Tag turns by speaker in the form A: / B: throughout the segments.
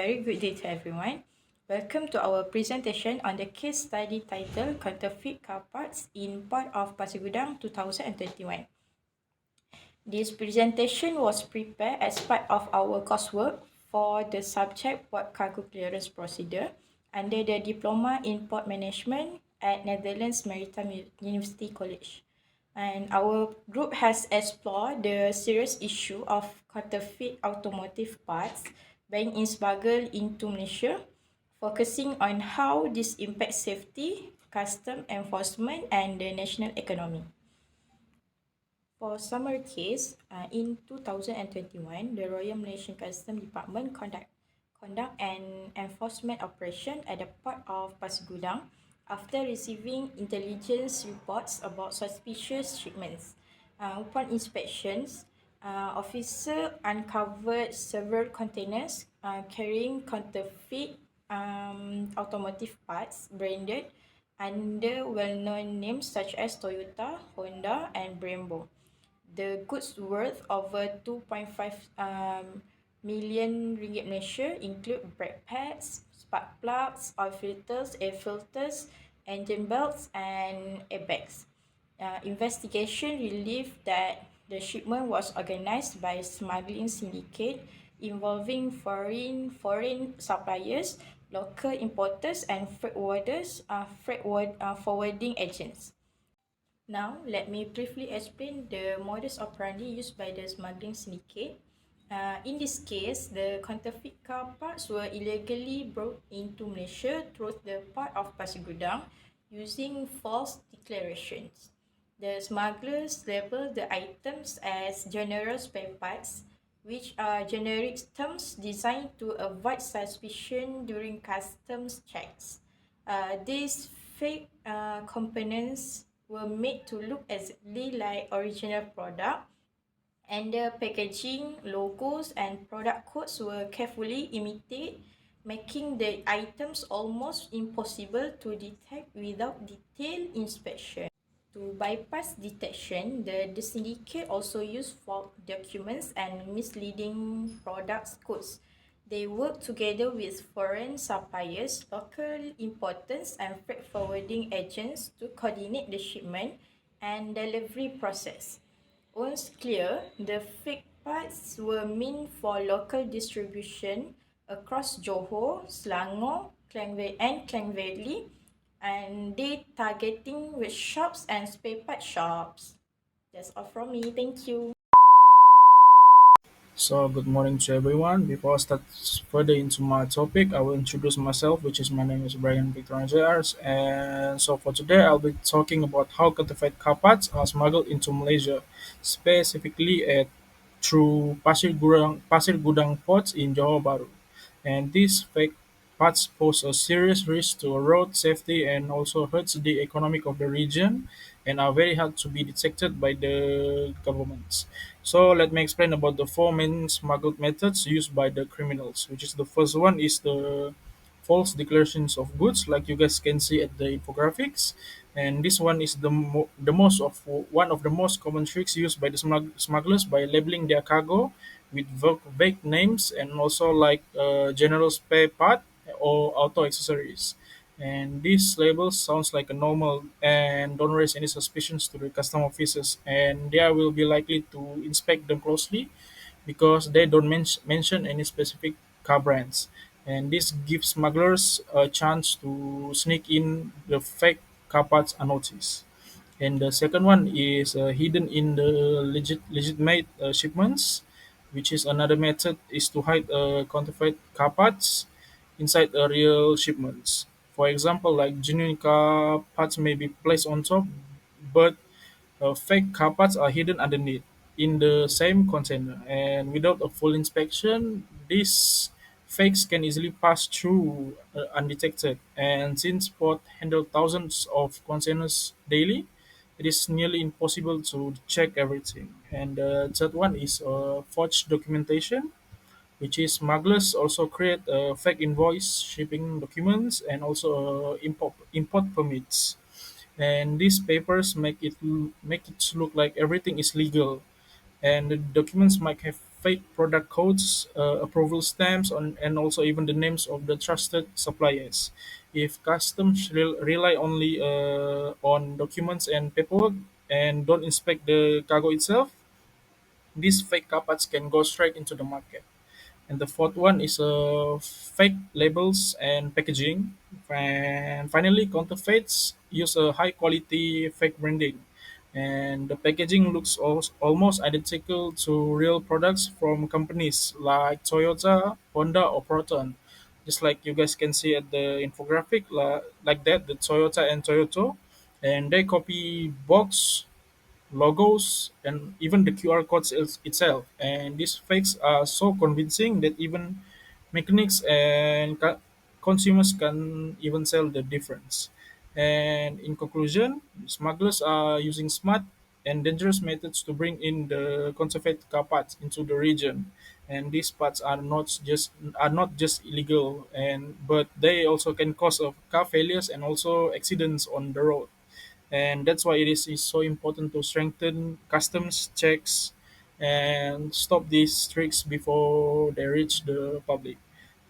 A: very good day to everyone. Welcome to our presentation on the case study titled Counterfeit Car Parts in Port of PASIR GUDANG 2021. This presentation was prepared as part of our coursework for the subject Port Cargo Clearance Procedure under the Diploma in Port Management at Netherlands Maritime University College. And our group has explored the serious issue of counterfeit automotive parts being smuggled into Malaysia, focusing on how this impacts safety, custom enforcement, and the national economy. For summary case, in 2021, the Royal Malaysian Customs Department conduct an enforcement operation at the port of PASIR GUDANG after receiving intelligence reports about suspicious shipments. Upon inspections, officer uncovered several containers carrying counterfeit automotive parts branded under well-known names such as Toyota, Honda, and Brembo. The goods worth over 2.5 million ringgit Malaysia include brake pads, spark plugs, oil filters, air filters, engine belts, and airbags. Investigation revealed that the shipment was organized by a smuggling syndicate involving foreign suppliers, local importers, and forwarding agents. Now, let me briefly explain the modus operandi used by the smuggling syndicate. In this case, the counterfeit car parts were illegally brought into Malaysia through the port of PASIR GUDANG using false declarations. The smugglers label the items as general spare parts, which are generic terms designed to avoid suspicion during customs checks. These fake components were made to look exactly like original product, and the packaging, logos, and product codes were carefully imitated, making the items almost impossible to detect without detailed inspection. To bypass detection, the syndicate also used false documents and misleading product codes. They work together with foreign suppliers, local importers, and freight forwarding agents to coordinate the shipment and delivery process. Once clear, the fake parts were meant for local distribution across Johor, Selangor, Klang Valley, and they targeting workshops and spare part shops. That's all from me. Thank you.
B: So, good morning to everyone. Before I start further into my topic, I will introduce myself, which is my name is Brian Victor Jrs. And so, for today, I'll be talking about how counterfeit car parts are smuggled into Malaysia, specifically at through Pasir Gudang ports in Johor Bahru. And these fake parts pose a serious risk to road safety and also hurts the economic of the region and are very hard to be detected by the governments. So let me explain about the four main smuggled methods used by the criminals, which is the first one is the false declarations of goods, like you guys can see at the infographics. And this one is the most of one of the most common tricks used by the smugglers by labeling their cargo with vague names and also like general spare part or auto accessories. And these labels sounds like a normal and don't raise any suspicions to the custom officers, and they will be likely to inspect them closely because they don't mention any specific car brands. And this gives smugglers a chance to sneak in the fake car parts unnoticed. And the second one is hidden in the legitimate shipments, which is another method is to hide counterfeit car parts inside a real shipments. For example, like genuine car parts may be placed on top, but fake car parts are hidden underneath in the same container, and without a full inspection, these fakes can easily pass through undetected. And since port handle thousands of containers daily, it is nearly impossible to check everything. And the third one is forged documentation, which is smugglers also create fake invoice, shipping documents, and also import permits. And these papers make it look like everything is legal, and the documents might have fake product codes, approval stamps, and also even the names of the trusted suppliers. If customs rely only on documents and paperwork and don't inspect the cargo itself, these fake car parts can go straight into the market. And the fourth one is fake labels and packaging. And finally, counterfeits use a high quality fake branding. And the packaging looks almost identical to real products from companies like Toyota, Honda, or Proton. Just like you guys can see at the infographic, like that, the Toyota and Toyota. And they copy box logos, and even the QR codes itself. And these fakes are so convincing that even mechanics and consumers can even tell the difference. And in conclusion, smugglers are using smart and dangerous methods to bring in the counterfeit car parts into the region. And these parts are not just illegal, but they also can cause of car failures and also accidents on the road. And that's why it is so important to strengthen customs checks and stop these tricks before they reach the public.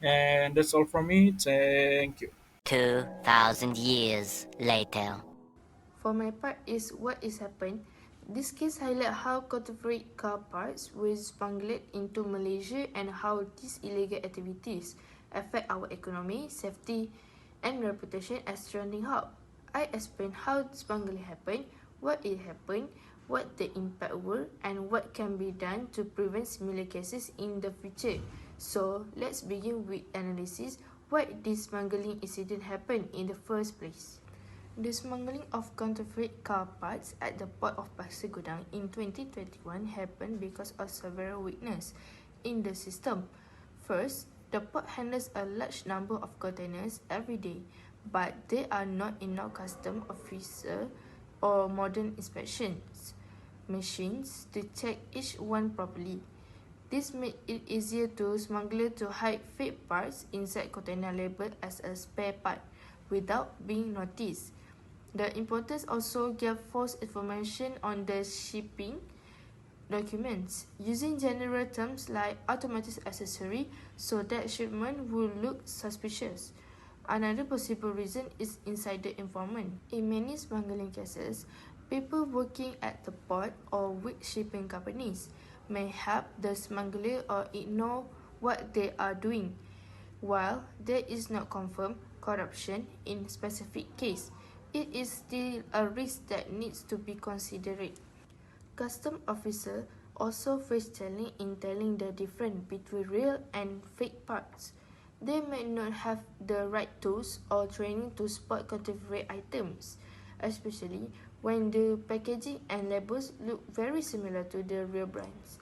B: And that's all from me. Thank you.
C: 2,000 years later.
D: For my part is what is happened. This case highlight how counterfeit car parts were smuggled into Malaysia and how these illegal activities affect our economy, safety and reputation as trending hub. I explain how smuggling happened, what it happened, what the impact were, and what can be done to prevent similar cases in the future. So let's begin with analysis why this smuggling incident happened in the first place. The smuggling of counterfeit car parts at the port of PASIR GUDANG in 2021 happened because of several weaknesses in the system. First, the port handles a large number of containers every day, but there are not enough custom officer or modern inspections machines to check each one properly. This made it easier to smuggler to hide fake parts inside container labeled as a spare part without being noticed. The importers also gave false information on the shipping documents, using general terms like automatic accessory so that shipment would look suspicious. Another possible reason is insider information. In many smuggling cases, people working at the port or with shipping companies may help the smuggler or ignore what they are doing. While there is not confirmed corruption in specific case, it is still a risk that needs to be considered. Custom officers also face challenge in telling the difference between real and fake parts. They may not have the right tools or training to spot counterfeit items, especially when the packaging and labels look very similar to the real brands.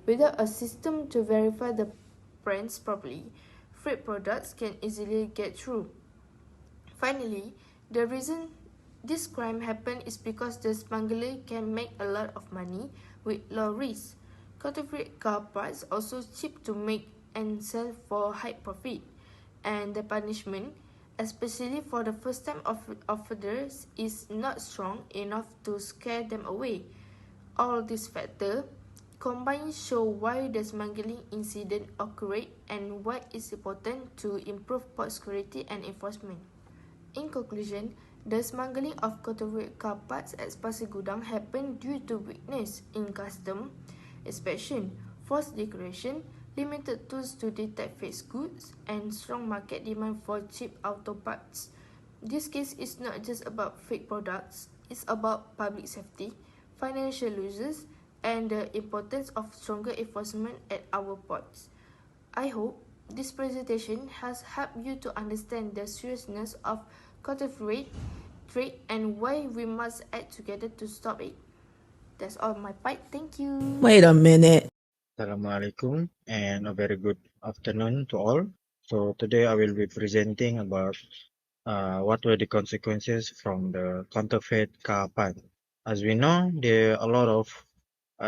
D: Without a system to verify the brands properly, fake products can easily get through. Finally, the reason this crime happened is because the smuggler can make a lot of money with low risk. Counterfeit car parts also cheap to make and sell for high profit, and the punishment, especially for the first time offenders, is not strong enough to scare them away. All these factors combined show why the smuggling incident occurred and why it's important to improve port security and enforcement. In conclusion, the smuggling of counterfeit car parts at Pasir Gudang happened due to weakness in custom inspection, false declaration, limited tools to detect fake goods, and strong market demand for cheap auto parts. This case is not just about fake products, it's about public safety, financial losses, and the importance of stronger enforcement at our ports. I hope this presentation has helped you to understand the seriousness of counterfeit trade and why we must act together to stop it. That's all my part. Thank you.
E: Wait a minute.
F: Assalamualaikum and a very good afternoon to all. So today I will be presenting about what were the consequences from the counterfeit car part. As we know, there are a lot of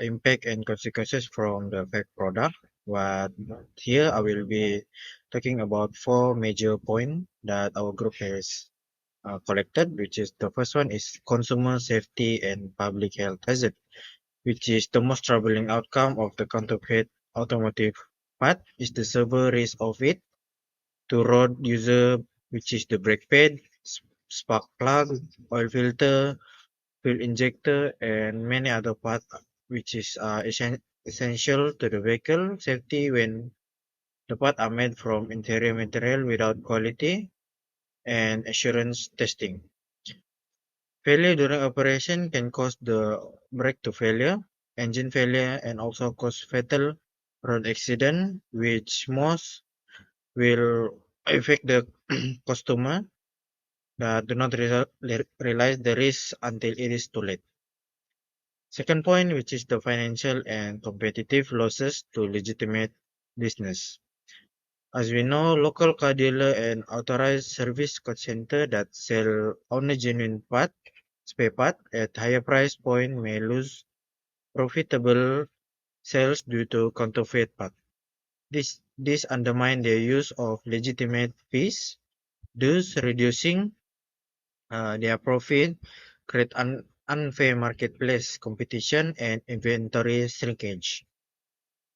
F: impact and consequences from the fake product. But here I will be talking about four major points that our group has collected, which is the first one is consumer safety and public health hazard, which is the most troubling outcome of the counterfeit automotive part is the server race of it to road user, which is the brake pad, spark plug, oil filter, fuel injector, and many other parts, which is essential to the vehicle safety when the parts are made from interior material without quality and assurance testing. Failure during operation can cause the brake to failure, engine failure, and also cause fatal road accident, which most will affect the customer that do not realize the risk until it is too late. Second point, which is the financial and competitive losses to legitimate business. As we know, local car dealer and authorized service call center that sell only genuine spare part at higher price point may lose profitable sales due to counterfeit part. This undermine their use of legitimate fees, thus reducing their profit, create unfair marketplace competition and inventory shrinkage.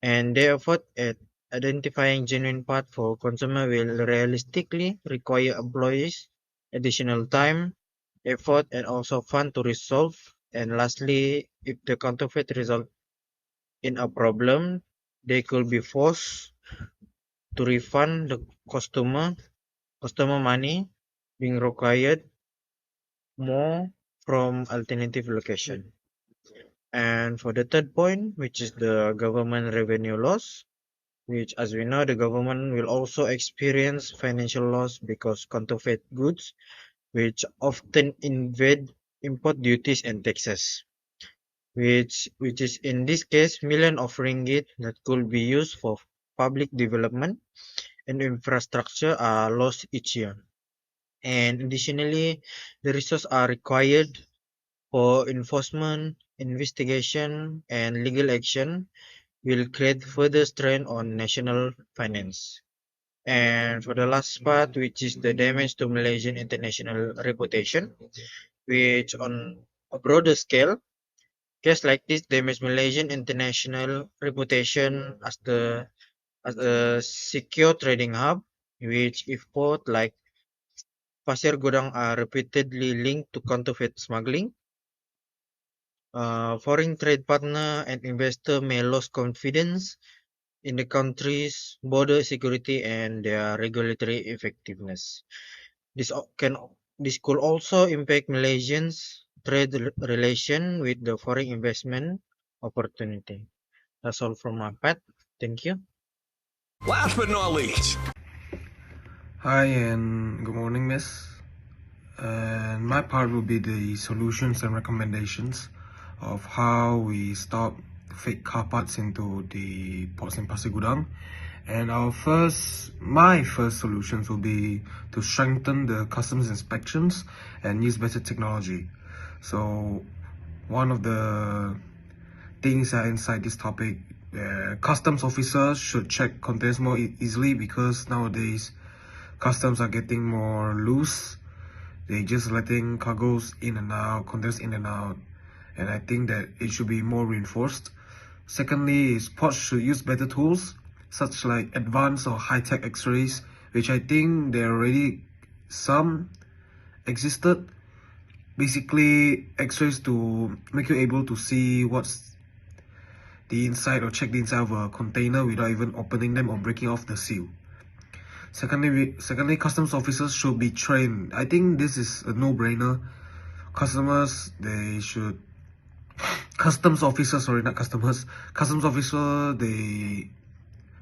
F: And their effort at identifying genuine part for consumer will realistically require employees additional time, effort, and also fund to resolve. And lastly, if the counterfeit result in a problem, they could be forced to refund the customer money, being required more from alternative location. And for the third point, which is the government revenue loss, which as we know, the government will also experience financial loss because counterfeit goods, which often invade import duties and taxes, which is in this case million of ringgit that could be used for public development and infrastructure are lost each year. And additionally, the resources are required for enforcement, investigation, and legal action will create further strain on national finance. And for the last part, which is the damage to Malaysian international reputation, which on a broader scale, case like this damage Malaysian international reputation as a secure trading hub, which if port like PASIR GUDANG are repeatedly linked to counterfeit smuggling. Foreign trade partner and investor may lose confidence in the country's border security and their regulatory effectiveness. This o- can this could also impact Malaysians' trade relation with the foreign investment opportunity. That's all from my part. Thank you.
E: Last but not least.
G: Hi and good morning, miss. And my part will be the solutions and recommendations of how we stop fake car parts into the ports in PASIR GUDANG. And my first solutions will be to strengthen the customs inspections and use better technology. So one of the things are inside this topic, customs officers should check containers more easily because nowadays customs are getting more loose. They just letting cargoes in and out, containers in and out, and I think that it should be more reinforced. Secondly, is ports should use better tools, such like advanced or high-tech X-rays, which I think there already some existed. Basically, X-rays to make you able to see what's the inside or check the inside of a container without even opening them or breaking off the seal. Secondly, customs officers should be trained. I think this is a no-brainer. Customs officer, they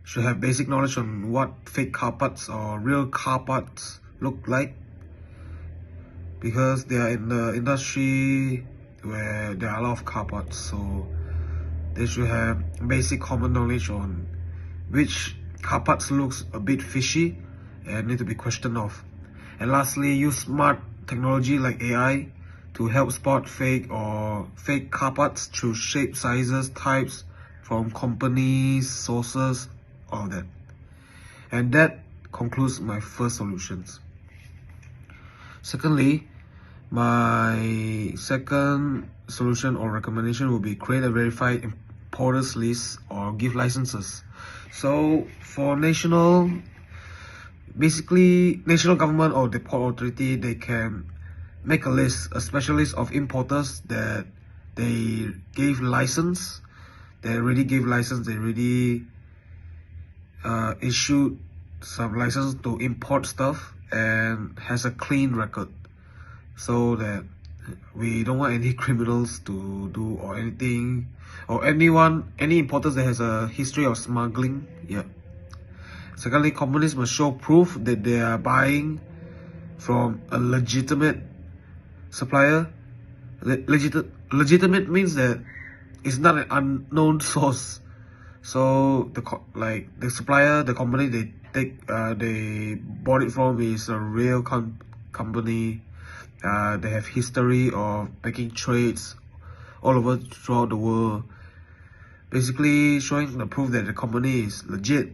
G: should have basic knowledge on what fake car parts or real car parts look like, because they are in the industry where there are a lot of car parts, so they should have basic common knowledge on which car parts looks a bit fishy and need to be questioned off. And lastly, use smart technology like AI to help spot fake car parts through shape, sizes, types from companies, sources, all of that. And that concludes my first solutions. Secondly, my second solution or recommendation will be create a verified importers list or give licenses. So for basically national government or the port authority, they can make a special list of importers that they gave license. They already gave license. They already issued some license to import stuff and has a clean record, so that we don't want any criminals to do or anything, or any importers that has a history of smuggling. Yeah. Secondly, companies must show proof that they are buying from a legitimate supplier. Legitimate means that it's not an unknown source. So the supplier, the company they bought it from is a real company. They have history of making trades all over throughout the world. Basically showing the proof that the company is legit.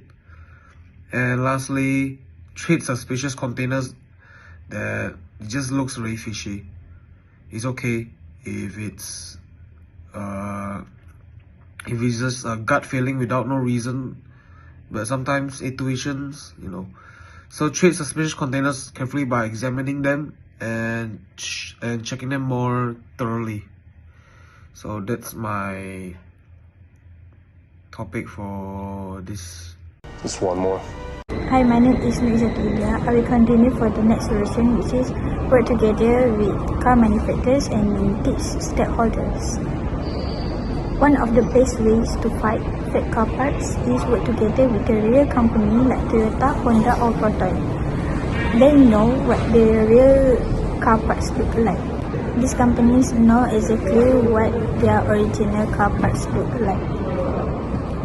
G: And lastly, treat suspicious containers that just looks really fishy. It's okay if it's just a gut feeling without no reason, but sometimes intuitions, So treat suspicious containers carefully by examining them and checking them more thoroughly. So that's my topic for this.
E: Just one more.
H: Hi, my name is Luisa. I will continue for the next solution, which is work together with car manufacturers and teach stakeholders. One of the best ways to fight fake car parts is work together with a real company like Toyota, Honda or Proton. They know what the real car parts look like. These companies know exactly what their original car parts look like.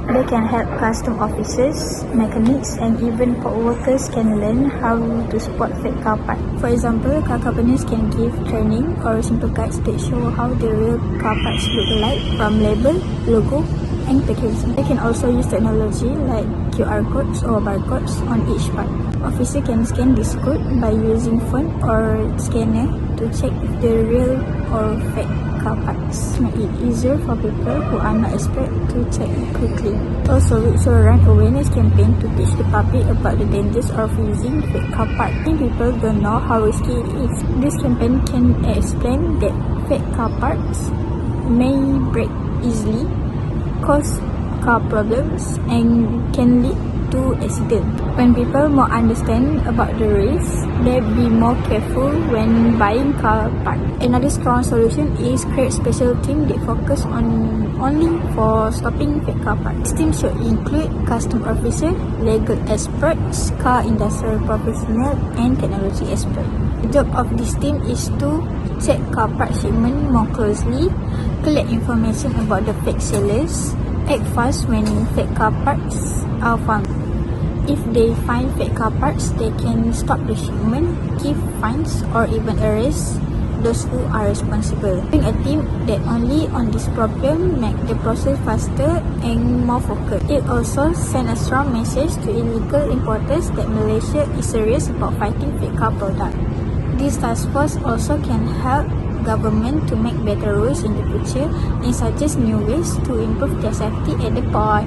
H: They can help custom officers, mechanics, and even port workers can learn how to spot fake car parts. For example, car companies can give training or simple guides that show how the real car parts look like from label, logo, and packaging. They can also use technology like QR codes or barcodes on each part. Officer can scan this code by using phone or scanner to check if they're real or fake car parts. Make it easier for people who are not expert to check quickly. Also, we should run awareness campaign to teach the public about the dangers of using fake car parts. Many people don't know how risky it is. This campaign can explain that fake car parts may break easily, cause car problems, and can lead to accident. When people more understand about the risk, they'll be more careful when buying car parts. Another strong solution is create special team that focus on only for stopping fake car parts. This team should include custom officer, legal experts, car industrial professional, and technology experts. The job of this team is to check car part shipment more closely, collect information about the fake sellers, act fast when fake car parts are found. If they find fake car parts, they can stop the shipment, give fines, or even arrest those who are responsible. Having a team that only on this problem make the process faster and more focused. It also sends a strong message to illegal importers that Malaysia is serious about fighting fake car products. This task force also can help government to make better rules in the future and suggest new ways to improve their safety at the port.